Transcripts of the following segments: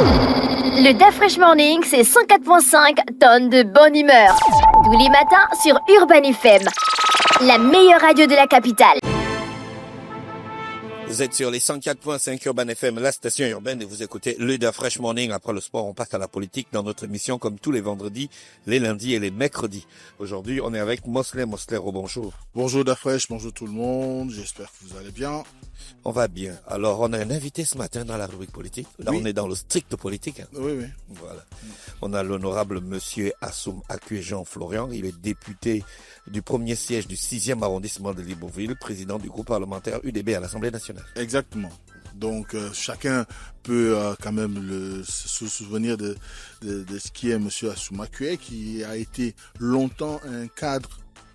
Le DAF Fresh Morning, c'est 104.5 tonnes de bonne humeur. Tous les matins sur Urban FM, la meilleure radio de la capitale. Vous êtes sur les 104.5 Urban FM, la station urbaine, et vous écoutez le DAF Fresh Morning. Après le sport, on passe à la politique dans notre émission comme tous les vendredis, les lundis et les mercredis. Aujourd'hui, on est avec Mosley. Mosley, bonjour. Bonjour DAF Fresh, bonjour tout le monde, j'espère que vous allez bien. On va bien. Alors, on a un invité ce matin dans la rubrique politique. Là, on est dans le strict politique. Hein. Oui. Voilà. On a l'honorable monsieur Assoum Akue Jean Florian. Il est député du premier siège du 6e arrondissement de Libreville, président du groupe parlementaire UDB à l'Assemblée nationale. Exactement. Donc, chacun peut quand même se souvenir de ce qui est monsieur Assoum Akue, qui a été longtemps un cadre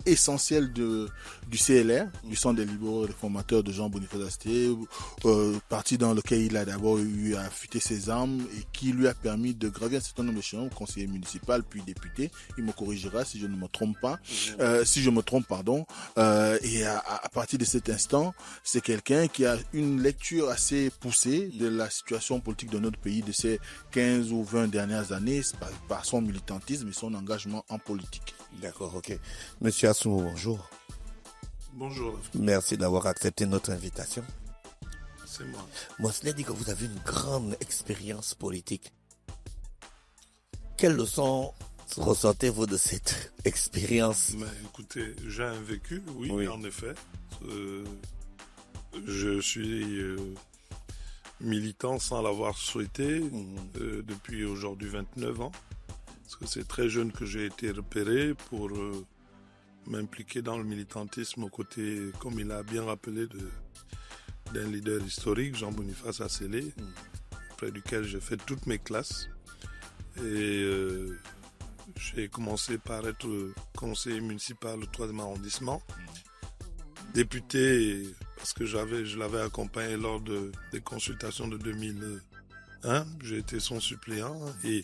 essentiel du CLR, du Centre des libéraux réformateurs de Jean-Boniface Asté, parti dans lequel il a d'abord eu à affûter ses armes et qui lui a permis de gravir un certain nombre d'échelons, conseiller municipal puis député. Il me corrigera si je ne me trompe pas, si je me trompe, pardon. Et à partir de cet instant, c'est quelqu'un qui a une lecture assez poussée de la situation politique de notre pays de ces 15 ou 20 dernières années par son militantisme et son engagement en politique. D'accord, ok. Monsieur Assoum, bonjour. Bonjour. Merci d'avoir accepté notre invitation. C'est moi. Mosley dit que vous avez une grande expérience politique. Quelles leçons ressentez-vous de cette expérience? Mais écoutez, j'ai un vécu, oui. En effet. Je suis militant sans l'avoir souhaité depuis aujourd'hui 29 ans. Parce que c'est très jeune que j'ai été repéré pour m'impliquer dans le militantisme aux côtés, comme il a bien rappelé, d'un leader historique, Jean-Boniface Asélé, auprès duquel j'ai fait toutes mes classes. Et j'ai commencé par être conseiller municipal au 3e arrondissement, député, parce que je l'avais accompagné lors des consultations de 2001. J'ai été son suppléant et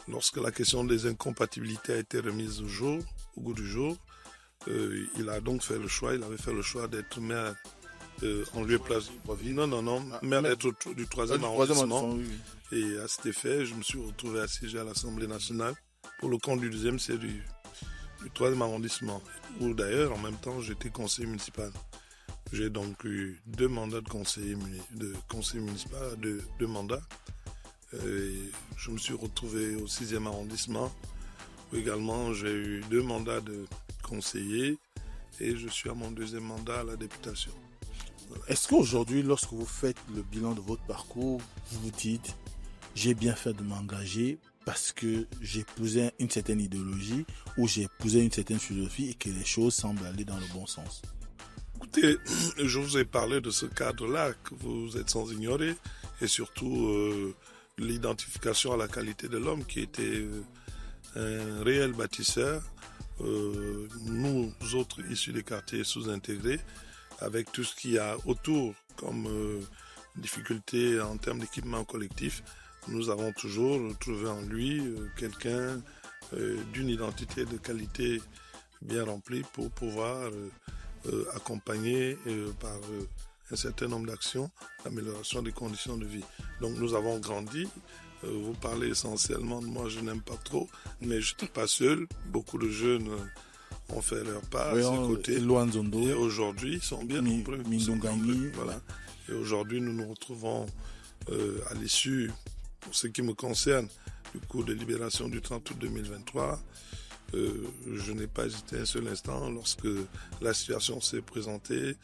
lorsque la question des incompatibilités a été remise au goût du jour, il a donc fait le choix, d'être maire en lieu et place. Maire du 3e arrondissement. Et à cet effet, je me suis retrouvé assiégé à l'Assemblée nationale pour le compte du 2e siège du 3e arrondissement. Où d'ailleurs, en même temps, j'étais conseiller municipal. J'ai donc eu 2 mandats de conseiller municipal, 2 mandats. Et je me suis retrouvé au 6e arrondissement où également j'ai eu 2 mandats de conseiller et je suis à mon 2e mandat à la députation. Voilà. Est-ce qu'aujourd'hui, lorsque vous faites le bilan de votre parcours, vous vous dites « j'ai bien fait de m'engager parce que j'ai épousé une certaine idéologie ou j'ai épousé une certaine philosophie et que les choses semblent aller dans le bon sens ». Écoutez, je vous ai parlé de ce cadre-là que vous êtes sans ignorer et surtout l'identification à la qualité de l'homme qui était un réel bâtisseur. Nous autres issus des quartiers sous-intégrés, avec tout ce qu'il y a autour comme difficulté en termes d'équipement collectif, nous avons toujours trouvé en lui quelqu'un d'une identité de qualité bien remplie pour pouvoir accompagner par un certain nombre d'actions, l'amélioration des conditions de vie. Donc nous avons grandi. Vous parlez essentiellement de moi, je n'aime pas trop, mais je n'étais pas seul. Beaucoup de jeunes ont fait leur part à ce côté. Et aujourd'hui, ils sont bien nombreux. Voilà. Et aujourd'hui, nous nous retrouvons à l'issue, pour ce qui me concerne, du coup de libération du 30 août 2023. Je n'ai pas hésité un seul instant lorsque la situation s'est présentée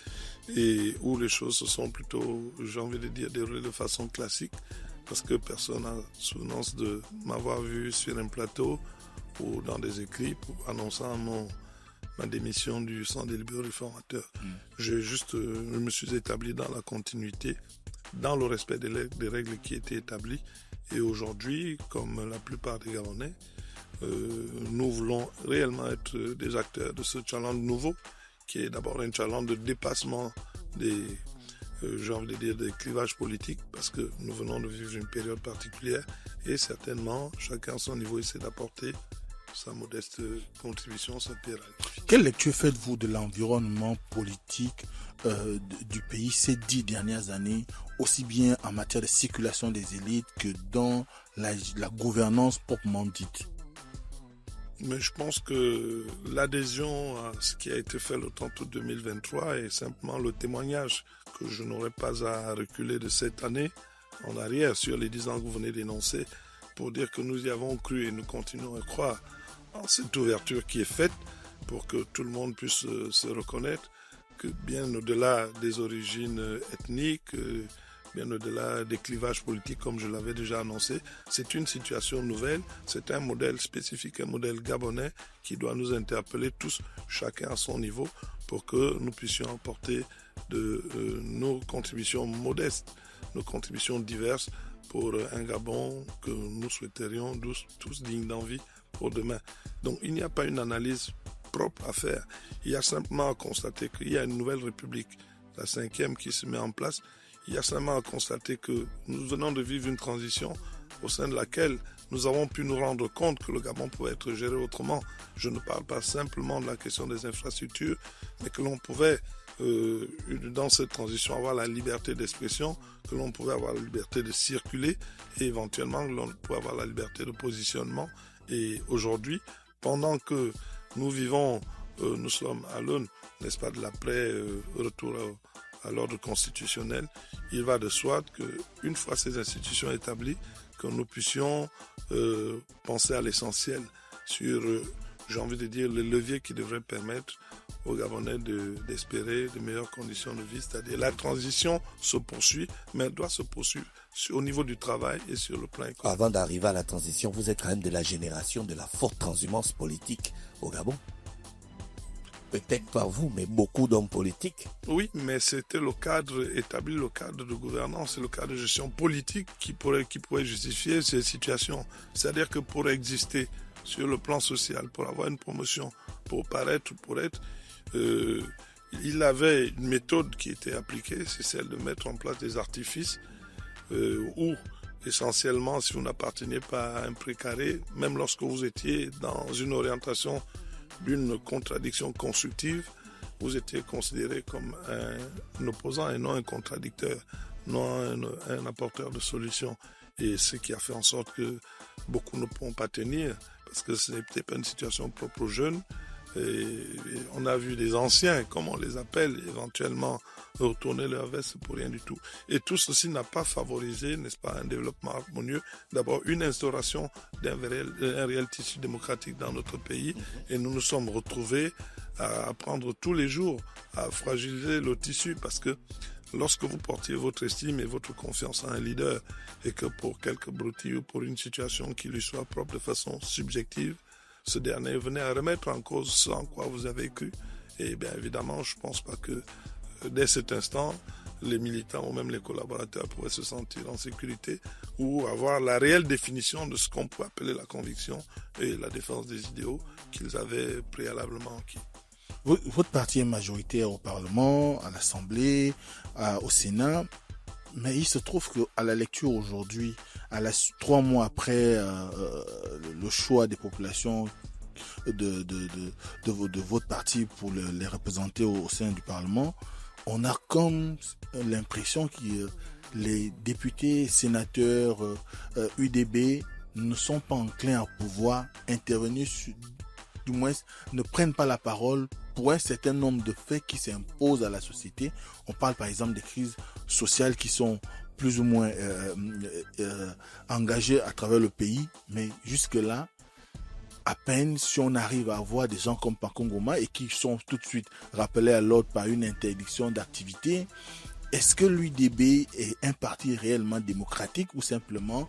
et où les choses se sont plutôt, j'ai envie de dire, déroulées de façon classique parce que personne n'a souvenance de m'avoir vu sur un plateau ou dans des écrits annonçant ma démission du Centre des libéraux réformateurs. Je me suis établi dans la continuité, dans le respect des règles qui étaient établies et aujourd'hui, comme la plupart des Gabonais, nous voulons réellement être des acteurs de ce challenge nouveau, qui est d'abord un challenge de dépassement des clivages politiques, parce que nous venons de vivre une période particulière et certainement chacun à son niveau essaie d'apporter sa modeste contribution s'appellera. Quelle lecture faites-vous de l'environnement politique du pays ces 10 dernières années, aussi bien en matière de circulation des élites que dans la gouvernance proprement dite? Mais je pense que l'adhésion à ce qui a été fait le 30 août 2023 est simplement le témoignage que je n'aurai pas à reculer de cette année en arrière sur les 10 ans que vous venez d'énoncer pour dire que nous y avons cru et nous continuons à croire en cette ouverture qui est faite pour que tout le monde puisse se reconnaître, que bien au-delà des origines ethniques, bien au-delà des clivages politiques, comme je l'avais déjà annoncé, c'est une situation nouvelle, c'est un modèle spécifique, un modèle gabonais qui doit nous interpeller tous, chacun à son niveau, pour que nous puissions apporter nos contributions modestes, nos contributions diverses pour un Gabon que nous souhaiterions tous dignes d'envie pour demain. Donc il n'y a pas une analyse propre à faire. Il y a simplement à constater qu'il y a une nouvelle république, la 5e qui se met en place. Il y a simplement à constater que nous venons de vivre une transition au sein de laquelle nous avons pu nous rendre compte que le Gabon pouvait être géré autrement. Je ne parle pas simplement de la question des infrastructures, mais que l'on pouvait, dans cette transition, avoir la liberté d'expression, que l'on pouvait avoir la liberté de circuler et éventuellement que l'on pouvait avoir la liberté de positionnement. Et aujourd'hui, pendant que nous vivons, nous sommes à l'aune, n'est-ce pas, de l'après-retour à l'ordre constitutionnel, il va de soi qu'une fois ces institutions établies, que nous puissions penser à l'essentiel sur, j'ai envie de dire, les leviers qui devraient permettre aux Gabonais d'espérer de meilleures conditions de vie. C'est-à-dire la transition se poursuit, mais elle doit se poursuivre au niveau du travail et sur le plan économique. Avant d'arriver à la transition, vous êtes quand même de la génération de la forte transhumance politique au Gabon. Peut-être pas vous, mais beaucoup d'hommes politiques. Oui, mais c'était le cadre établi, le cadre de gouvernance, le cadre de gestion politique qui pourrait justifier ces situations. C'est-à-dire que pour exister sur le plan social, pour avoir une promotion, pour paraître, pour être, il avait une méthode qui était appliquée, c'est celle de mettre en place des artifices où, essentiellement, si vous n'apparteniez pas à un précaré, même lorsque vous étiez dans une orientation d'une contradiction constructive, vous étiez considéré comme un opposant et non un contradicteur, non un apporteur de solutions. Et ce qui a fait en sorte que beaucoup ne pourront pas tenir, parce que ce n'était pas une situation propre aux jeunes. Et on a vu des anciens, comme on les appelle, éventuellement retourner leur veste pour rien du tout. Et tout ceci n'a pas favorisé, n'est-ce pas, un développement harmonieux. D'abord, une instauration d'un réel tissu démocratique dans notre pays. Et nous nous sommes retrouvés à apprendre tous les jours à fragiliser le tissu parce que lorsque vous portiez votre estime et votre confiance à un leader et que pour quelques broutilles ou pour une situation qui lui soit propre de façon subjective, ce dernier venait à remettre en cause ce en quoi vous avez cru. Et bien évidemment, je ne pense pas que dès cet instant, les militants ou même les collaborateurs pourraient se sentir en sécurité ou avoir la réelle définition de ce qu'on peut appeler la conviction et la défense des idéaux qu'ils avaient préalablement acquis. Votre parti est majoritaire au Parlement, à l'Assemblée, au Sénat. Mais il se trouve qu'à la lecture aujourd'hui, 3 mois après le choix des populations de votre parti pour les représenter au sein du Parlement, on a comme l'impression que les députés, sénateurs, UDB ne sont pas enclins à pouvoir intervenir, du moins ne prennent pas la parole pour un certain nombre de faits qui s'imposent à la société. On parle par exemple des crises sociales qui sont plus ou moins engagées à travers le pays, mais jusque-là, à peine si on arrive à avoir des gens comme Paco Ngoma et qui sont tout de suite rappelés à l'ordre par une interdiction d'activité, est-ce que l'UDB est un parti réellement démocratique ou simplement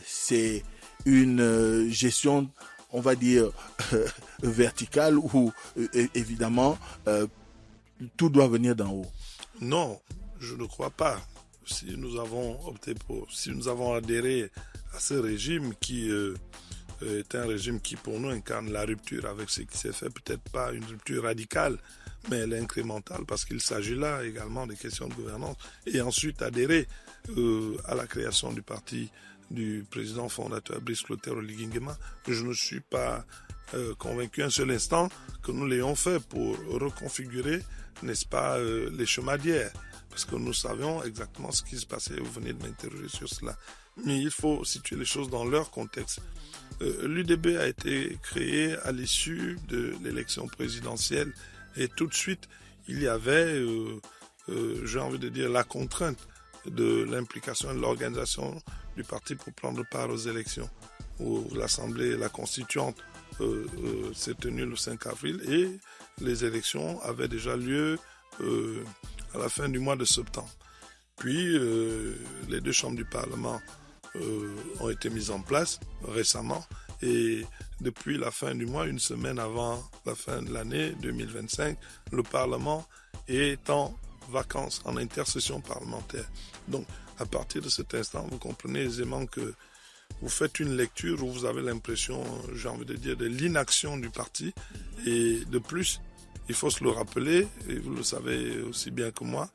c'est une gestion, on va dire, verticale où évidemment tout doit venir d'en haut? Non, je ne crois pas. Si nous avons adhéré à ce régime qui est un régime qui pour nous incarne la rupture avec ce qui s'est fait, peut-être pas une rupture radicale, mais elle est incrémentale parce qu'il s'agit là également des questions de gouvernance et ensuite adhérer à la création du parti du président fondateur Brice Clotaire Oligui Nguema. Je ne suis pas convaincu un seul instant que nous l'ayons fait pour reconfigurer, n'est-ce pas, les chemins d'hier, parce que nous savions exactement ce qui se passait. Vous venez de m'interroger sur cela. Mais il faut situer les choses dans leur contexte. L'UDB a été créé à l'issue de l'élection présidentielle et tout de suite, il y avait, j'ai envie de dire, la contrainte de l'implication et de l'organisation du parti pour prendre part aux élections, où l'Assemblée, la constituante, s'est tenue le 5 avril et les élections avaient déjà lieu à la fin du mois de septembre. Puis, les deux chambres du Parlement ont été mises en place récemment et depuis la fin du mois, une semaine avant la fin de l'année 2025, le Parlement est en vacances, en intercession parlementaire. Donc, à partir de cet instant, vous comprenez aisément que vous faites une lecture où vous avez l'impression, j'ai envie de dire, de l'inaction du parti. Et de plus, il faut se le rappeler, et vous le savez aussi bien que moi,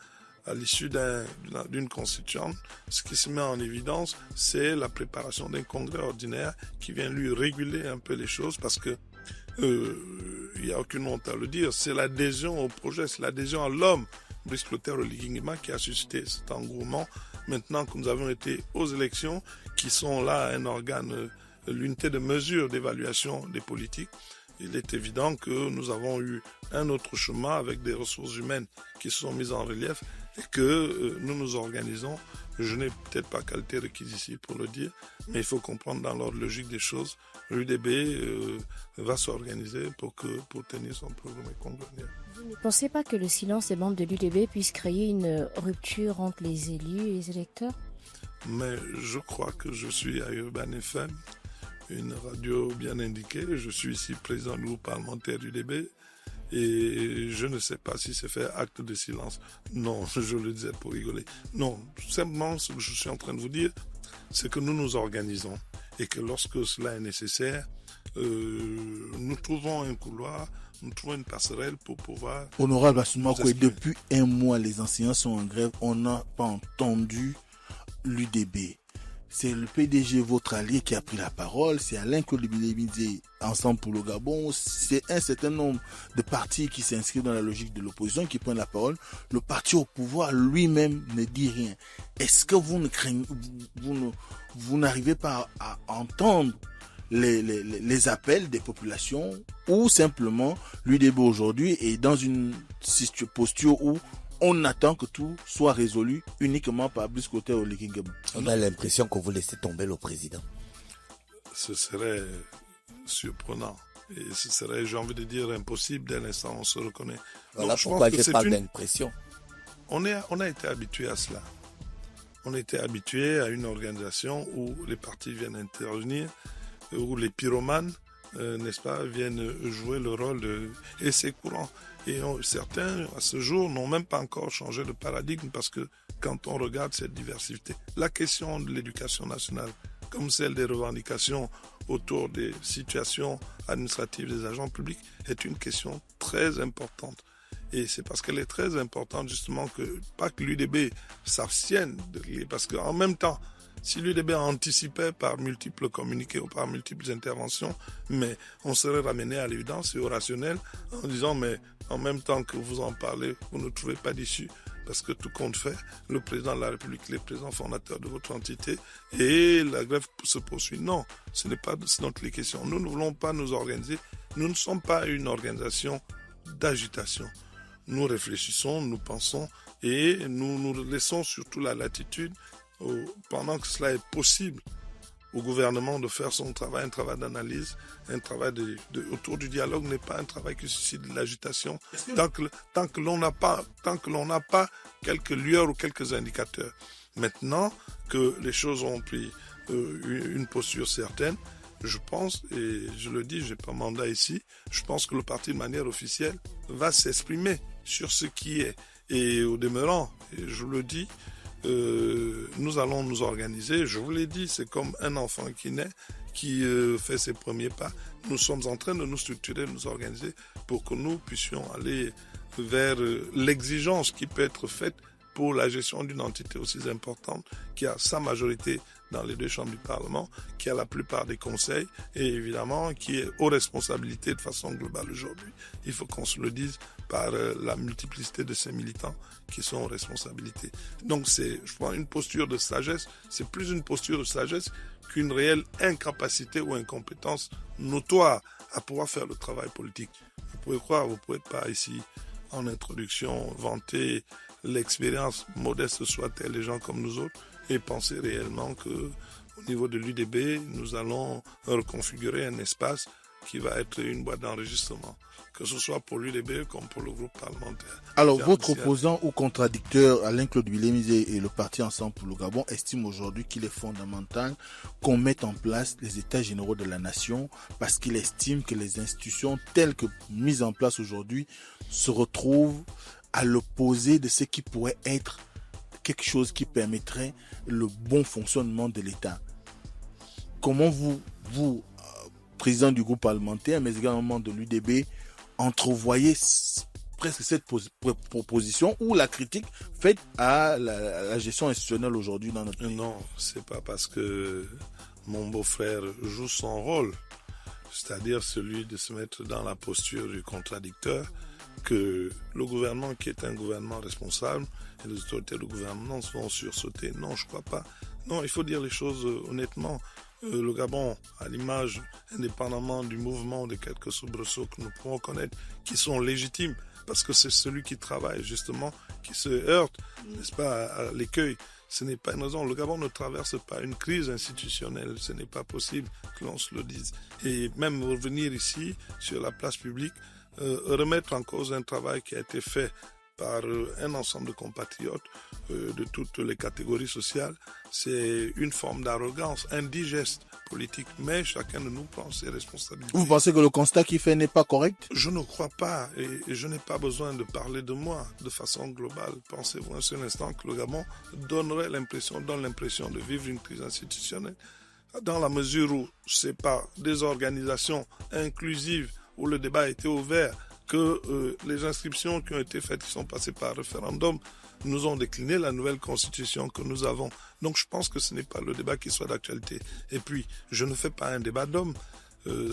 à l'issue d'une constituante, ce qui se met en évidence, c'est la préparation d'un congrès ordinaire qui vient lui réguler un peu les choses parce que il n'y a aucune honte à le dire, c'est l'adhésion au projet, c'est l'adhésion à l'homme, Brice Clotaire Oligui Nguema, qui a suscité cet engouement. Maintenant que nous avons été aux élections, qui sont là un organe, l'unité de mesure d'évaluation des politiques, il est évident que nous avons eu un autre chemin avec des ressources humaines qui se sont mises en relief et que nous nous organisons. Je n'ai peut-être pas qualité requise ici pour le dire, mais il faut comprendre dans l'ordre logique des choses. L'UDB va s'organiser pour tenir son programme et convenir. Vous ne pensez pas que le silence des membres de l'UDB puisse créer une rupture entre les élus et les électeurs? Mais je crois que je suis à Urban FM, une radio bien indiquée. Je suis ici président du groupe parlementaire du UDB et je ne sais pas si c'est fait acte de silence. Non, je le disais pour rigoler. Non, simplement ce que je suis en train de vous dire, c'est que nous nous organisons et que lorsque cela est nécessaire, nous trouvons un couloir, nous trouvons une passerelle pour pouvoir... Honorable Assoumaye Koué, depuis un mois, les enseignants sont en grève. On n'a pas entendu l'UDB. C'est le PDG, votre allié, qui a pris la parole. C'est Alain Coulibaly, Ensemble pour le Gabon. C'est un certain nombre de partis qui s'inscrivent dans la logique de l'opposition qui prennent la parole. Le parti au pouvoir lui-même ne dit rien. Est-ce que vous n'arrivez pas à entendre les appels des populations ou simplement l'UDB aujourd'hui est dans une posture où on attend que tout soit résolu uniquement par Brice Clotaire Oligui Nguema? On a l'impression qu'on vous laissez tomber le président. Ce serait surprenant. Et ce serait, j'ai envie de dire, impossible dès l'instant où on se reconnaît. Voilà pourquoi je parle d'impression. On a été habitué à cela. On était habitué à une organisation où les partis viennent intervenir, où les pyromanes, n'est-ce pas, viennent jouer le rôle de... Et c'est courant. Et certains, à ce jour, n'ont même pas encore changé de paradigme parce que quand on regarde cette diversité, la question de l'éducation nationale, comme celle des revendications autour des situations administratives des agents publics, est une question très importante. Et c'est parce qu'elle est très importante justement que, pas que l'UDB s'abstienne de lier, parce qu'en même temps, si l'UDB anticipait par multiples communiqués ou par multiples interventions, mais on serait ramené à l'évidence et au rationnel en disant mais en même temps que vous en parlez, vous ne trouvez pas d'issue parce que tout compte fait, le président de la République, les présidents fondateurs de votre entité et la grève se poursuit. Non, ce n'est pas dont les questions. Nous ne voulons pas nous organiser. Nous ne sommes pas une organisation d'agitation. Nous réfléchissons, nous pensons et nous laissons surtout la latitude pendant que cela est possible au gouvernement de faire son travail, un travail d'analyse, un travail autour du dialogue n'est pas un travail qui suscite de l'agitation tant que l'on n'a pas quelques lueurs ou quelques indicateurs. Maintenant que les choses ont pris une posture certaine, je pense, et je le dis, j'ai pas mandat ici, je pense que le parti de manière officielle va s'exprimer sur ce qui est. Et au demeurant, et je le dis, nous allons nous organiser. Je vous l'ai dit, c'est comme un enfant qui naît, qui fait ses premiers pas. Nous sommes en train de nous structurer, de nous organiser pour que nous puissions aller vers l'exigence qui peut être faite pour la gestion d'une entité aussi importante qui a sa majorité dans les deux chambres du Parlement, qui a la plupart des conseils et évidemment qui est aux responsabilités de façon globale aujourd'hui. Il faut qu'on se le dise par la multiplicité de ces militants qui sont aux responsabilités. Donc c'est, je pense, une posture de sagesse. C'est plus une posture de sagesse qu'une réelle incapacité ou incompétence notoire à pouvoir faire le travail politique. Vous pouvez croire, vous pouvez pas ici en introduction vanter l'expérience, modeste soit-elle, des gens comme nous autres, et penser réellement que au niveau de l'UDB, nous allons reconfigurer un espace qui va être une boîte d'enregistrement, que ce soit pour l'UDB comme pour le groupe parlementaire. Alors, votre opposant ou contradicteur, Alain-Claude Willemizé et le parti Ensemble pour le Gabon, estime aujourd'hui qu'il est fondamental qu'on mette en place les États généraux de la nation parce qu'il estime que les institutions telles que mises en place aujourd'hui se retrouvent à l'opposé de ce qui pourrait être quelque chose qui permettrait le bon fonctionnement de l'État. Comment vous, président du groupe parlementaire, mais également de l'UDB, entrevoyez presque cette proposition ou la critique faite à la gestion institutionnelle aujourd'hui dans notre pays? Non, c'est pas parce que mon beau-frère joue son rôle, c'est-à-dire celui de se mettre dans la posture du contradicteur, que le gouvernement qui est un gouvernement responsable et les autorités du gouvernement vont sursauter. Non, je crois pas. Non, il faut dire les choses honnêtement. Le Gabon, à l'image, indépendamment du mouvement des quelques soubresauts que nous pouvons connaître, qui sont légitimes, parce que c'est celui qui travaille justement, qui se heurte, n'est-ce pas, à l'écueil. Ce n'est pas une raison. Le Gabon ne traverse pas une crise institutionnelle. Ce n'est pas possible que l'on se le dise. Et même revenir ici, sur la place publique, remettre en cause un travail qui a été fait par un ensemble de compatriotes de toutes les catégories sociales, c'est une forme d'arrogance, un digeste politique, mais chacun de nous prend ses responsabilités. Vous pensez que le constat qu'il fait n'est pas correct? Je ne crois pas, et je n'ai pas besoin de parler de moi de façon globale. Pensez-vous un seul instant que le Gabon donne l'impression de vivre une crise institutionnelle, dans la mesure où c'est par des organisations inclusives où le débat a été ouvert, que les inscriptions qui ont été faites, qui sont passées par référendum, nous ont décliné la nouvelle constitution que nous avons. Donc je pense que ce n'est pas le débat qui soit d'actualité. Et puis, je ne fais pas un débat d'homme.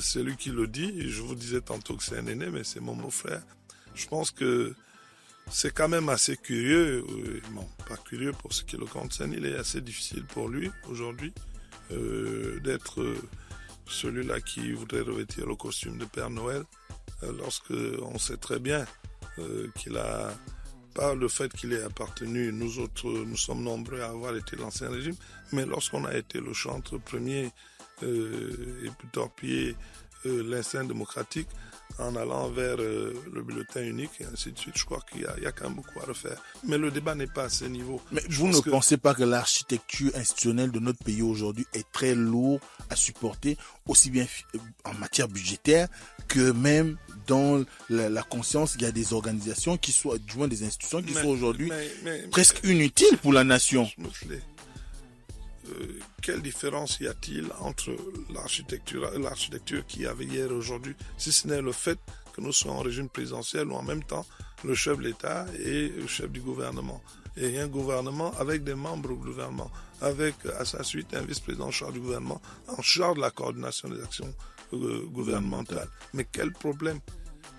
C'est lui qui le dit. Je vous disais tantôt que c'est un aîné, mais c'est mon beau-frère. Je pense que c'est quand même assez curieux. Bon, pas curieux pour ce qui le concerne. Il est assez difficile pour lui, aujourd'hui, d'être celui-là qui voudrait revêtir le costume de Père Noël, lorsque on sait très bien qu'il a pas le fait qu'il ait appartenu, nous autres, nous sommes nombreux à avoir été l'Ancien Régime, mais lorsqu'on a été le chantre premier et puis torpiller l'instinct démocratique en allant vers le bulletin unique et ainsi de suite, je crois qu'il y a quand même beaucoup à refaire. Mais le débat n'est pas à ce niveau. Mais vous ne pensez pas que l'architecture institutionnelle de notre pays aujourd'hui est très lourde à supporter, aussi bien en matière budgétaire que même dans la conscience? Il y a des organisations qui sont, du moins des institutions qui sont aujourd'hui presque inutiles pour la nation. Quelle différence y a-t-il entre l'architecture qu'il y avait hier et aujourd'hui, si ce n'est le fait que nous soyons en régime présidentiel ou en même temps le chef de l'État et le chef du gouvernement. Et un gouvernement avec des membres du gouvernement, avec à sa suite un vice-président en charge du gouvernement, en charge de la coordination des actions gouvernementales. Mais quel problème?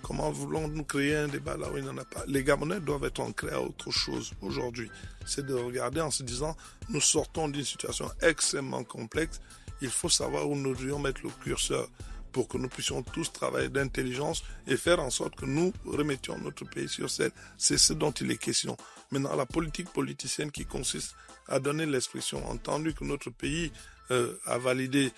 Comment voulons-nous créer un débat là où il n'en a pas? Les Gabonais doivent être ancrés à autre chose aujourd'hui. C'est de regarder en se disant, nous sortons d'une situation extrêmement complexe. Il faut savoir où nous devons mettre le curseur pour que nous puissions tous travailler d'intelligence et faire en sorte que nous remettions notre pays sur selle. C'est ce dont il est question. Maintenant, la politique politicienne qui consiste à donner l'expression, entendu que notre pays a validé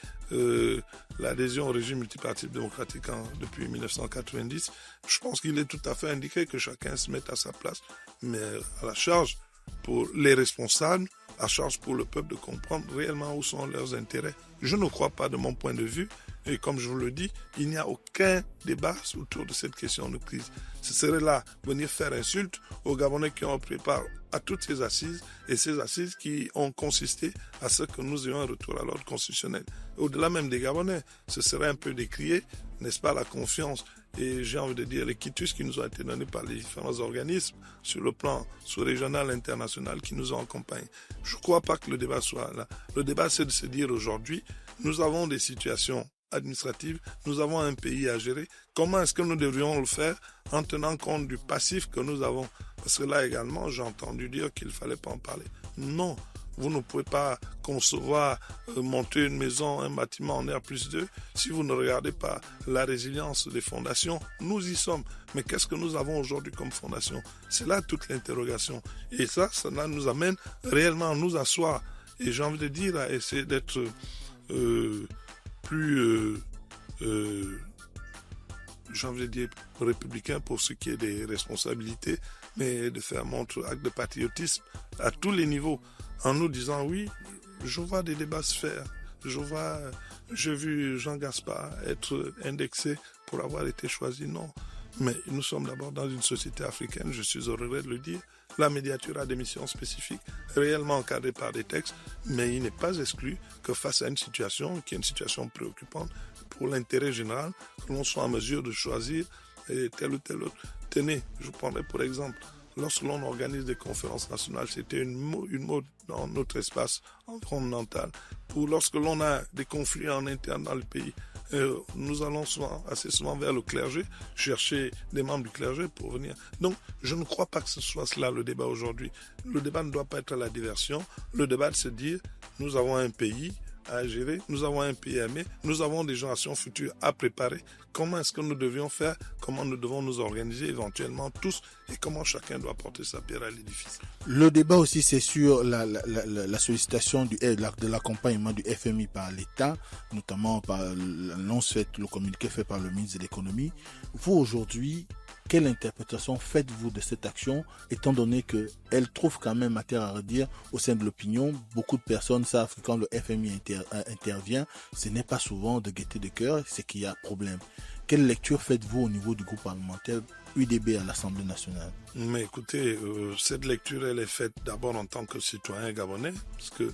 l'adhésion au régime multipartite démocratique depuis 1990, je pense qu'il est tout à fait indiqué que chacun se mette à sa place, mais à la charge pour les responsables, à charge pour le peuple de comprendre réellement où sont leurs intérêts. Je ne crois pas de mon point de vue, et comme je vous le dis, il n'y a aucun débat autour de cette question de crise. Ce serait là venir faire insulte aux Gabonais qui ont pris part à toutes ces assises, et ces assises qui ont consisté à ce que nous ayons un retour à l'ordre constitutionnel. Au-delà même des Gabonais, ce serait un peu décrier, n'est-ce pas, la confiance et j'ai envie de dire les quitus qui nous ont été donnés par les différents organismes sur le plan sous-régional, international qui nous accompagnent. Je ne crois pas que le débat soit là. Le débat, c'est de se dire aujourd'hui, nous avons des situations administratives, nous avons un pays à gérer. Comment est-ce que nous devrions le faire en tenant compte du passif que nous avons? Parce que là également, j'ai entendu dire qu'il ne fallait pas en parler. Non, vous ne pouvez pas concevoir, monter une maison, un bâtiment en R+2 si vous ne regardez pas la résilience des fondations. Nous y sommes. Mais qu'est-ce que nous avons aujourd'hui comme fondation? C'est là toute l'interrogation. Et ça nous amène réellement à nous asseoir. Et j'ai envie de dire, à essayer d'être plus, j'ai envie de dire, républicain pour ce qui est des responsabilités, mais de faire montre acte de patriotisme à tous les niveaux, en nous disant oui, je vois des débats se faire, j'ai vu Jean Gaspard être indexé pour avoir été choisi, non. Mais nous sommes d'abord dans une société africaine, je suis heureux de le dire. La médiature a des missions spécifiques, réellement encadrées par des textes, mais il n'est pas exclu que face à une situation qui est une situation préoccupante pour l'intérêt général, que l'on soit en mesure de choisir tel ou tel autre. Tenez, je prendrai pour exemple, lorsque l'on organise des conférences nationales, c'était une mode dans notre espace environnemental. Lorsque l'on a des conflits en interne dans le pays, nous allons assez souvent vers le clergé, chercher des membres du clergé pour venir. Donc, je ne crois pas que ce soit cela le débat aujourd'hui. Le débat ne doit pas être la diversion. Le débat de se dire, nous avons un pays à gérer, nous avons un pays à aimer, nous avons des générations futures à préparer. Comment est-ce que nous devions faire? Comment nous devons nous organiser éventuellement tous? Et comment chacun doit porter sa pierre à l'édifice? Le débat aussi, c'est sur la sollicitation de l'accompagnement du FMI par l'État, notamment par l'annonce faite, le communiqué fait par le ministre de l'économie. Vous, aujourd'hui, quelle interprétation faites-vous de cette action, étant donné qu'elle trouve quand même matière à redire au sein de l'opinion? Beaucoup de personnes savent que quand le FMI intervient, ce n'est pas souvent de gaieté de cœur, c'est qu'il y a problème. Quelle lecture faites-vous au niveau du groupe parlementaire UDB à l'Assemblée nationale? Mais écoutez, cette lecture, elle est faite d'abord en tant que citoyen gabonais, parce que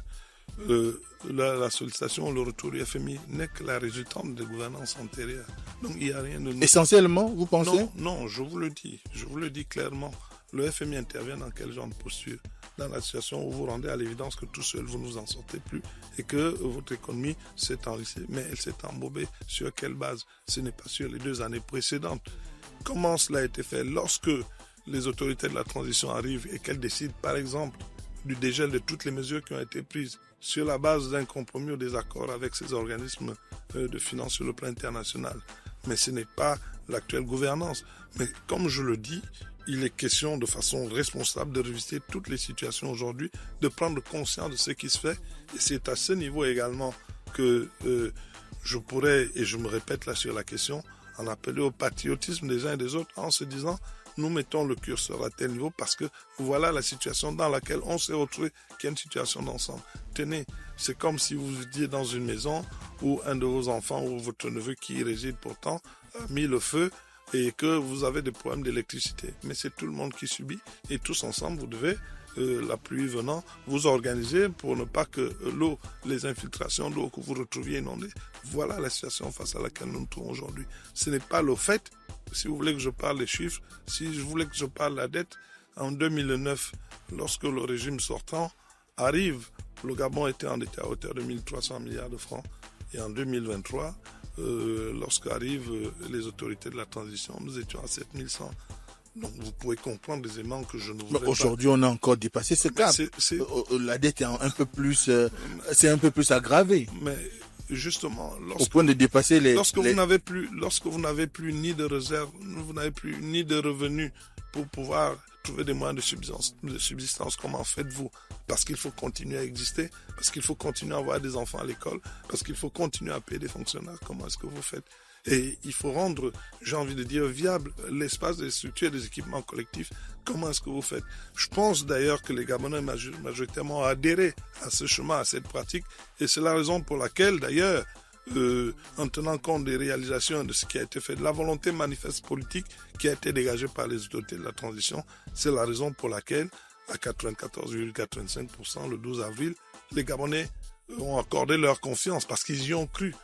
la sollicitation, le retour du FMI n'est que la résultante de gouvernance antérieure. Donc il n'y a rien de nouveau. Essentiellement, vous pensez? Non, je vous le dis clairement. Le FMI intervient dans quel genre de posture? Dans la situation où vous rendez à l'évidence que tout seul, vous ne vous en sortez plus et que votre économie s'est enrichie. Mais elle s'est embobée sur quelle base? Ce n'est pas sur les 2 années précédentes. Comment cela a été fait? Lorsque les autorités de la transition arrivent et qu'elles décident, par exemple, du dégel de toutes les mesures qui ont été prises sur la base d'un compromis ou des accords avec ces organismes de finance sur le plan international. Mais ce n'est pas l'actuelle gouvernance. Mais comme je le dis, il est question de façon responsable de revisiter toutes les situations aujourd'hui, de prendre conscience de ce qui se fait. Et c'est à ce niveau également que je pourrais, et je me répète là sur la question, en appeler au patriotisme des uns et des autres en se disant nous mettons le curseur à tel niveau parce que voilà la situation dans laquelle on s'est retrouvé, qui est une situation d'ensemble. Tenez, c'est comme si vous étiez dans une maison où un de vos enfants ou votre neveu qui y réside pourtant a mis le feu et que vous avez des problèmes d'électricité. Mais c'est tout le monde qui subit et tous ensemble, vous devez, la pluie venant, vous organiser pour ne pas que l'eau, les infiltrations d'eau que vous retrouviez inondées. Voilà la situation face à laquelle nous nous trouvons aujourd'hui. Ce n'est pas le fait. Si vous voulez que je parle des chiffres, si je voulais que je parle de la dette, en 2009, lorsque le régime sortant arrive, le Gabon était endetté à hauteur de 1300 milliards de francs. Et en 2023, lorsqu'arrivent les autorités de la transition, nous étions à 7100. Donc vous pouvez comprendre aisément que je ne voudrais pas... Aujourd'hui, on a encore dépassé ce cap. La dette est un peu plus, c'est un peu plus aggravé. Mais justement, au point de dépasser lorsque vous n'avez plus ni de réserve, vous n'avez plus ni de revenus pour pouvoir trouver des moyens de subsistance, comment faites-vous? Parce qu'il faut continuer à exister, parce qu'il faut continuer à avoir des enfants à l'école, parce qu'il faut continuer à payer des fonctionnaires. Comment est-ce que vous faites? Et il faut rendre, j'ai envie de dire, viable l'espace des structures et des équipements collectifs. Comment est-ce que vous faites? Je pense d'ailleurs que les Gabonais majoritairement ont adhéré à ce chemin, à cette pratique. Et c'est la raison pour laquelle, d'ailleurs, en tenant compte des réalisations de ce qui a été fait, de la volonté manifeste politique qui a été dégagée par les autorités de la transition, c'est la raison pour laquelle, à 94,85%, le 12 avril, les Gabonais ont accordé leur confiance parce qu'ils y ont cru.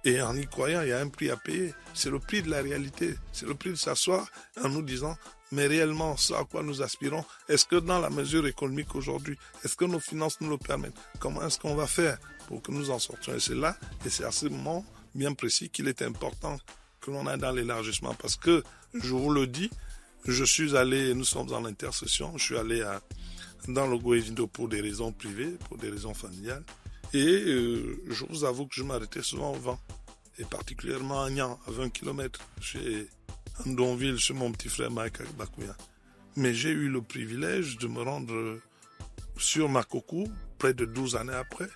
Et en y croyant, il y a un prix à payer. C'est le prix de la réalité. C'est le prix de s'asseoir en nous disant, mais réellement, ce à quoi nous aspirons, est-ce que dans la mesure économique aujourd'hui, est-ce que nos finances nous le permettent? Comment est-ce qu'on va faire pour que nous en sortions? Et c'est là, et c'est à ce moment bien précis qu'il est important que l'on aille dans l'élargissement. Parce que, je vous le dis, nous sommes en intercession, je suis allé dans le Goé-Vindo pour des raisons privées, pour des raisons familiales. Et je vous avoue que je m'arrêtais souvent au vent. Et particulièrement à Nyan, à 20 km, chez Andonville, chez mon petit frère Mike Bakouya. Mais j'ai eu le privilège de me rendre sur Makoko, près de 12 années après.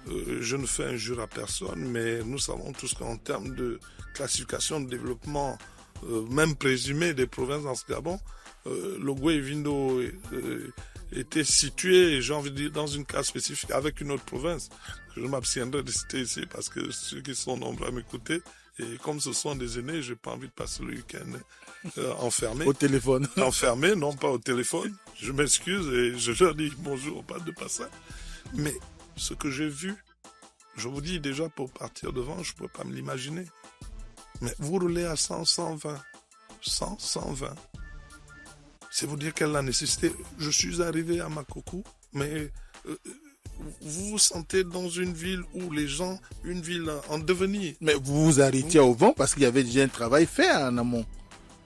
Je ne fais injure à personne, mais nous savons tous qu'en termes de classification de développement, même présumé des provinces dans ce Gabon, le Goé-Vindo était situé, j'ai envie de dire, dans une case spécifique avec une autre province. Je m'abstiendrai de citer ici parce que ceux qui sont nombreux à m'écouter, et comme ce sont des aînés, j'ai pas envie de passer le week-end enfermé. Au téléphone. Enfermé, non pas au téléphone. Je m'excuse et je leur dis bonjour, pas de passage. Mais ce que j'ai vu, je vous dis déjà pour partir devant, je ne peux pas me l'imaginer. Mais vous roulez à 100, 120. 100, 120. C'est vous dire quelle est la nécessité. Je suis arrivé à Makoko, mais vous vous sentez dans une ville où les gens, une ville en devenir. Mais vous vous arrêtiez au vent parce qu'il y avait déjà un travail fait en amont.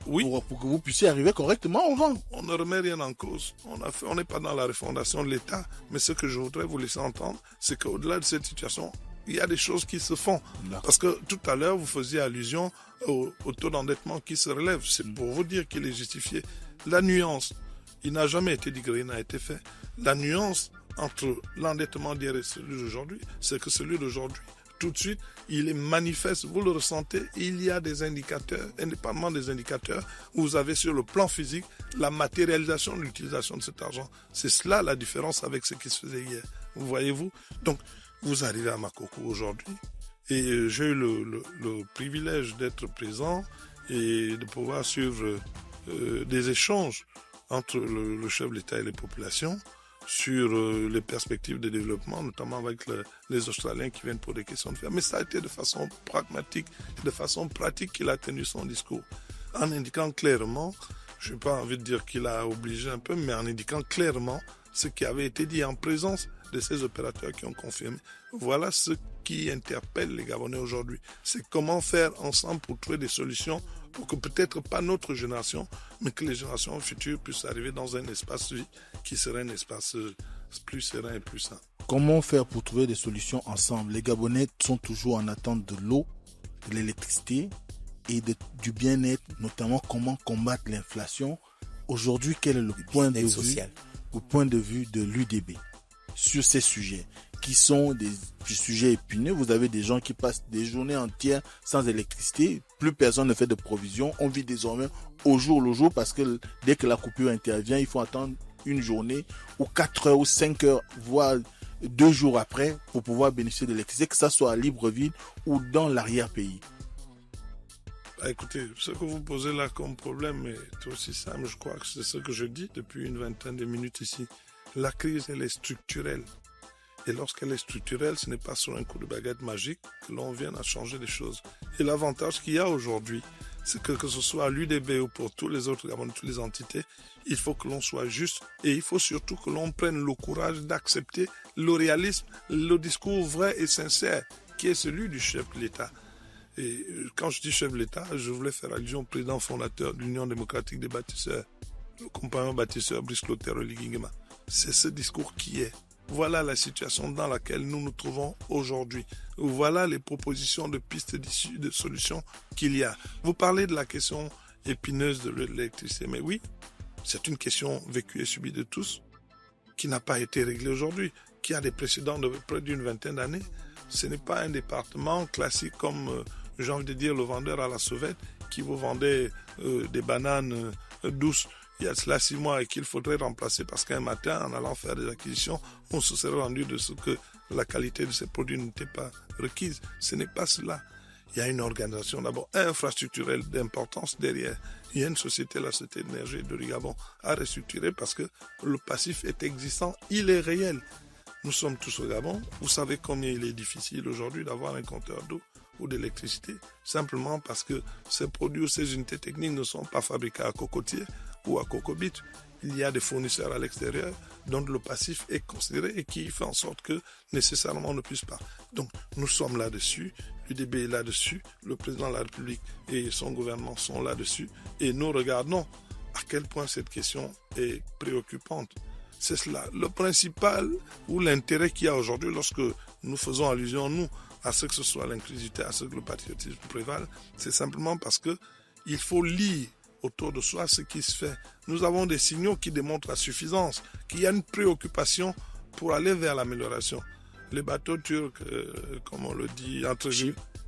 Oui. Pour que vous puissiez arriver correctement au vent. On ne remet rien en cause. On n'est pas dans la refondation de l'État. Mais ce que je voudrais vous laisser entendre, c'est qu'au-delà de cette situation, il y a des choses qui se font. Parce que tout à l'heure, vous faisiez allusion au taux d'endettement qui se relève. C'est pour vous dire qu'il est justifié. La nuance, il n'a jamais été dit que rien n'a été fait. La nuance entre l'endettement d'hier et celui d'aujourd'hui, c'est que celui d'aujourd'hui, tout de suite, il est manifeste, vous le ressentez, il y a des indicateurs, indépendamment des indicateurs, vous avez sur le plan physique la matérialisation de l'utilisation de cet argent. C'est cela la différence avec ce qui se faisait hier. Vous voyez-vous? Donc, vous arrivez à Makoko aujourd'hui et j'ai eu le privilège d'être présent et de pouvoir suivre des échanges entre le chef de l'État et les populations sur les perspectives de développement, notamment avec les Australiens qui viennent pour des questions de fer. Mais ça a été de façon pragmatique, de façon pratique qu'il a tenu son discours, en indiquant clairement, je n'ai pas envie de dire qu'il a obligé un peu, mais en indiquant clairement ce qui avait été dit en présence de ces opérateurs qui ont confirmé. Voilà ce qui interpelle les Gabonais aujourd'hui. C'est comment faire ensemble pour trouver des solutions pour que peut-être pas notre génération, mais que les générations futures puissent arriver dans un espace vie qui serait un espace plus serein et plus sain. Comment faire pour trouver des solutions ensemble? Les Gabonais sont toujours en attente de l'eau, de l'électricité et du bien-être, notamment comment combattre l'inflation. Aujourd'hui, quel est le point de vue de l'UDB sur ces sujets qui sont des sujets épineux? Vous avez des gens qui passent des journées entières sans électricité, plus personne ne fait de provisions, on vit désormais au jour le jour parce que dès que la coupure intervient, il faut attendre une journée ou 4 heures ou 5 heures, voire 2 jours après pour pouvoir bénéficier de l'électricité, que ça soit à Libreville ou dans l'arrière-pays. Écoutez, ce que vous posez là comme problème est aussi simple, je crois que c'est ce que je dis depuis une vingtaine de minutes ici. La crise, elle est structurelle. Et lorsqu'elle est structurelle, ce n'est pas sur un coup de baguette magique que l'on vient à changer les choses. Et l'avantage qu'il y a aujourd'hui, c'est que ce soit à l'UDB ou pour tous les autres Gabonais, toutes les entités, il faut que l'on soit juste et il faut surtout que l'on prenne le courage d'accepter le réalisme, le discours vrai et sincère qui est celui du chef de l'État. Et quand je dis chef de l'État, je voulais faire allusion au président fondateur de l'Union démocratique des bâtisseurs, le compagnon bâtisseur Brice Clotaire Oligui-Nguema. C'est ce discours qui est. Voilà la situation dans laquelle nous nous trouvons aujourd'hui. Voilà les propositions de pistes d'issue, de solutions qu'il y a. Vous parlez de la question épineuse de l'électricité, mais oui, c'est une question vécue et subie de tous, qui n'a pas été réglée aujourd'hui, qui a des précédents de près d'une vingtaine d'années. Ce n'est pas un département classique comme, j'ai envie de dire, le vendeur à la sauvette qui vous vendait des bananes douces il y a cela 6 mois et qu'il faudrait remplacer parce qu'un matin, en allant faire des acquisitions, on se serait rendu de ce que la qualité de ces produits n'était pas requise. Ce n'est pas cela. Il y a une organisation d'abord infrastructurelle d'importance derrière. Il y a une société, la Société d'énergie de Gabon, à restructurer parce que le passif est existant, il est réel. Nous sommes tous au Gabon. Vous savez combien il est difficile aujourd'hui d'avoir un compteur d'eau. ou d'électricité, simplement parce que ces produits ou ces unités techniques ne sont pas fabriqués à Cocotier ou à Cocobit. Il y a des fournisseurs à l'extérieur dont le passif est considéré et qui fait en sorte que nécessairement on ne puisse pas. Donc nous sommes là-dessus, l'UDB est là-dessus, le président de la République et son gouvernement sont là-dessus et nous regardons à quel point cette question est préoccupante. C'est cela, le principal ou l'intérêt qu'il y a aujourd'hui lorsque nous faisons allusion, nous, à ce que ce soit l'inclusivité, à ce que le patriotisme prévale, c'est simplement parce que il faut lire autour de soi ce qui se fait. Nous avons des signaux qui démontrent la suffisance, qu'il y a une préoccupation pour aller vers l'amélioration. Les bateaux turcs, comme on le dit,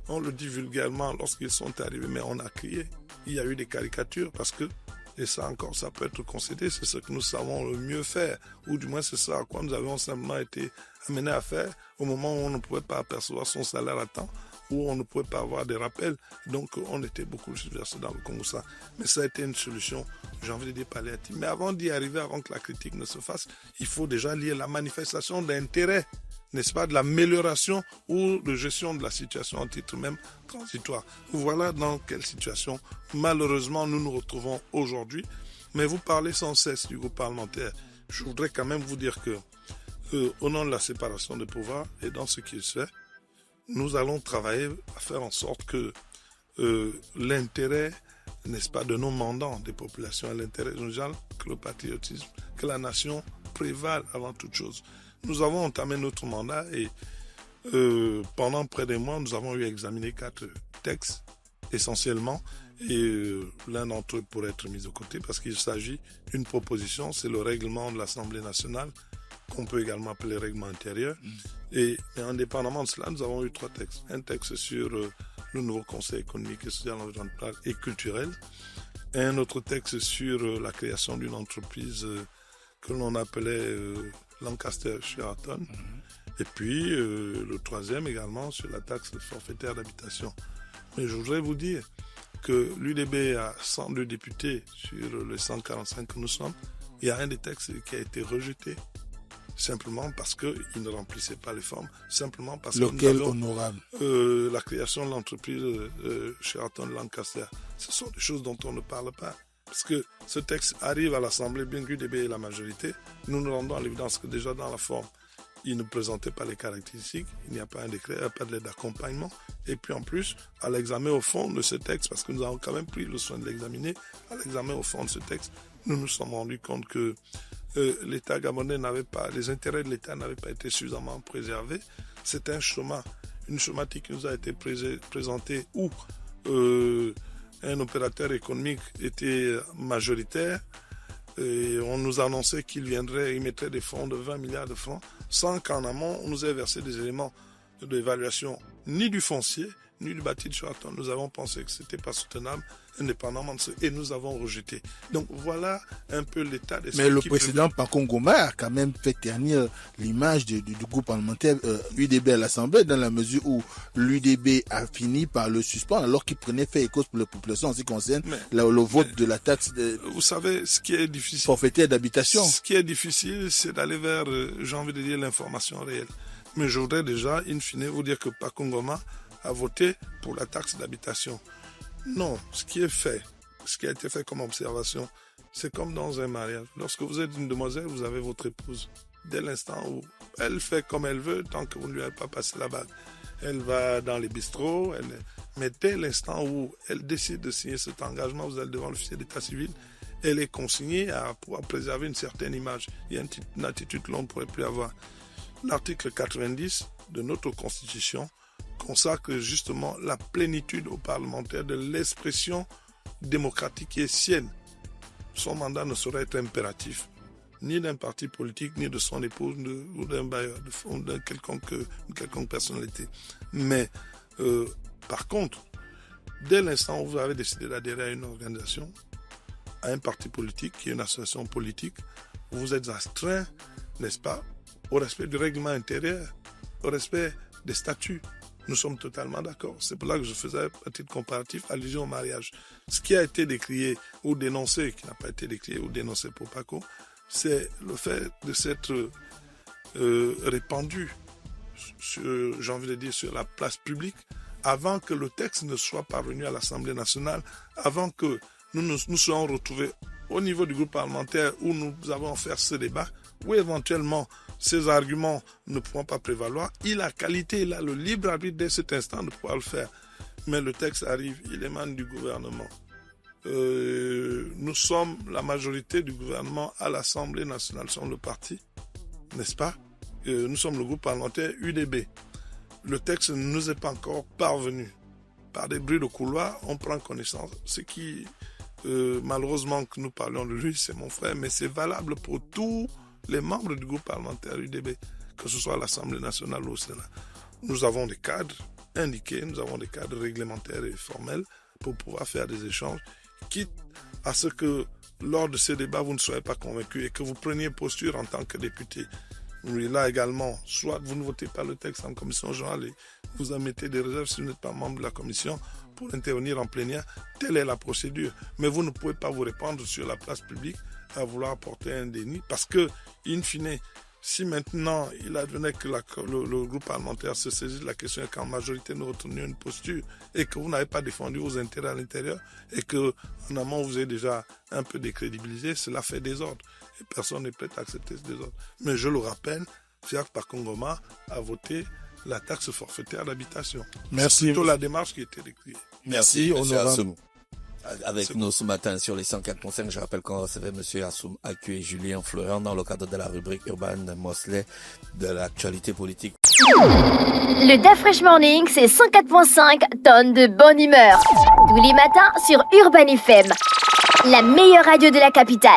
on le dit vulgairement lorsqu'ils sont arrivés, mais on a crié. Il y a eu des caricatures parce que, et ça encore, ça peut être concédé, c'est ce que nous savons le mieux faire, ou du moins c'est ça à quoi nous avons simplement été amenés à faire au moment où on ne pouvait pas apercevoir son salaire à temps, où on ne pouvait pas avoir des rappels. Donc on était beaucoup versé dans le Congo. Mais ça a été une solution, j'ai envie de dire palliative. Mais avant d'y arriver, avant que la critique ne se fasse, il faut déjà lier la manifestation d'intérêt, n'est-ce pas, de l'amélioration ou de gestion de la situation en titre même transitoire. Voilà dans quelle situation, malheureusement, nous nous retrouvons aujourd'hui. Mais vous parlez sans cesse du groupe parlementaire. Je voudrais quand même vous dire que, au nom de la séparation des pouvoirs et dans ce qui se fait, nous allons travailler à faire en sorte que l'intérêt, n'est-ce pas, de nos mandants, des populations, l'intérêt général, que le patriotisme, que la nation prévale avant toute chose. Nous avons entamé notre mandat et pendant près d'un mois, nous avons eu à examiner 4 textes essentiellement et l'un d'entre eux pourrait être mis de côté parce qu'il s'agit d'une proposition, c'est le règlement de l'Assemblée nationale qu'on peut également appeler règlement intérieur. Et indépendamment de cela, nous avons eu 3 textes. Un texte sur le nouveau Conseil économique et social, environnemental et culturel. Un autre texte sur la création d'une entreprise que l'on appelait Lancaster Sheraton. Et puis le 3e également sur la taxe forfaitaire d'habitation. Mais je voudrais vous dire que l'UDB a 102 députés sur les 145 que nous sommes. Il y a un des textes qui a été rejeté. Simplement parce qu'il ne remplissait pas les formes, simplement parce que lequel honorable la création de l'entreprise Sheraton Lancaster. Ce sont des choses dont on ne parle pas. Parce que ce texte arrive à l'Assemblée, bien que l'UDB ait la majorité, nous nous rendons à l'évidence que déjà dans la forme, il ne présentait pas les caractéristiques, il n'y a pas un décret, il n'y a pas de lettre d'accompagnement. Et puis en plus, à l'examen au fond de ce texte, parce que nous avons quand même pris le soin de l'examiner, à l'examen au fond de ce texte, nous nous sommes rendus compte que l'État gabonais les intérêts de l'État n'avaient pas été suffisamment préservés. C'est une schématique qui nous a été présentée où un opérateur économique était majoritaire et on nous annonçait qu'il mettrait des fonds de 20 milliards de francs sans qu'en amont on nous ait versé des éléments d'évaluation ni du foncier ni du bâti de Sheraton. Nous avons pensé que ce n'était pas soutenable, indépendamment de ce, et nous avons rejeté. Donc voilà un peu l'état des... Mais le président Paco Ngoma a quand même fait ternir l'image du groupe parlementaire UDB à l'Assemblée, dans la mesure où l'UDB a fini par le suspendre alors qu'il prenait fait et cause pour les populations en ce qui concerne le vote de la taxe vous savez, ce qui est difficile, forfaitaire d'habitation. Ce qui est difficile, c'est d'aller vers, j'ai envie de dire, l'information réelle. Mais je voudrais déjà, in fine, vous dire que Paco Ngoma a voté pour la taxe d'habitation. Non, ce qui a été fait comme observation, c'est comme dans un mariage. Lorsque vous êtes une demoiselle, vous avez votre épouse. Dès l'instant où elle fait comme elle veut, tant que vous ne lui avez pas passé la bague, elle va dans les bistrots, mais dès l'instant où elle décide de signer cet engagement, vous allez devant l'officier d'état civil, elle est consignée à pouvoir préserver une certaine image. Il y a une attitude que l'on ne pourrait plus avoir. L'article 90 de notre Constitution consacre justement la plénitude aux parlementaires de l'expression démocratique qui est sienne. Son mandat ne saurait être impératif, ni d'un parti politique, ni de son épouse, ou d'un bailleur de fonds, d'une quelconque personnalité. Mais par contre, dès l'instant où vous avez décidé d'adhérer à une organisation, à un parti politique, qui est une association politique, vous êtes astreint, n'est-ce pas, au respect du règlement intérieur, au respect des statuts. Nous sommes totalement d'accord. C'est pour là que je faisais, à titre comparatif, allusion au mariage. Ce qui a été décrié ou dénoncé, qui n'a pas été décrié ou dénoncé pour Paco, c'est le fait de s'être répandu, j'ai envie de dire, sur la place publique, avant que le texte ne soit parvenu à l'Assemblée nationale, avant que nous soyons retrouvés au niveau du groupe parlementaire où nous avons fait ce débat, où éventuellement ces arguments ne pourront pas prévaloir, il a qualité, il a le libre arbitre dès cet instant de pouvoir le faire. Mais le texte arrive, il émane du gouvernement. Nous sommes la majorité du gouvernement à l'Assemblée nationale, nous sommes le parti, n'est-ce pas? Nous sommes le groupe parlementaire UDB. Le texte ne nous est pas encore parvenu. Par des bruits de couloir, on prend connaissance. Ce qui, malheureusement que nous parlions de lui, c'est mon frère, mais c'est valable pour tous les membres du groupe parlementaire UDB, que ce soit à l'Assemblée nationale ou au Sénat. Nous avons des cadres indiqués, nous avons des cadres réglementaires et formels pour pouvoir faire des échanges, quitte à ce que lors de ces débats, vous ne soyez pas convaincus et que vous preniez posture en tant que député. Oui, là également, soit vous ne votez pas le texte en commission générale et vous admettez des réserves si vous n'êtes pas membre de la commission pour intervenir en plénière. Telle est la procédure. Mais vous ne pouvez pas vous répandre sur la place publique à vouloir apporter un déni parce que, in fine, si maintenant il advenait que le groupe parlementaire se saisit de la question et qu'en majorité nous retenions une posture et que vous n'avez pas défendu vos intérêts à l'intérieur et que en amont vous êtes déjà un peu décrédibilisé, cela fait désordre et personne n'est prêt à accepter ce désordre. Mais je le rappelle, Fiacre Pakongoma a voté la taxe forfaitaire d'habitation. Merci. C'est plutôt la démarche qui était décriée. Merci, M. honorable. Assoum. Avec nous ce matin sur les 104.5, je rappelle qu'on recevait M. Assoum Akue et Julien Florent dans le cadre de la rubrique Urban Mosley de l'actualité politique. Le DAF Fresh Morning, c'est 104.5 tonnes de bonne humeur. Tous les matins sur Urban FM, la meilleure radio de la capitale.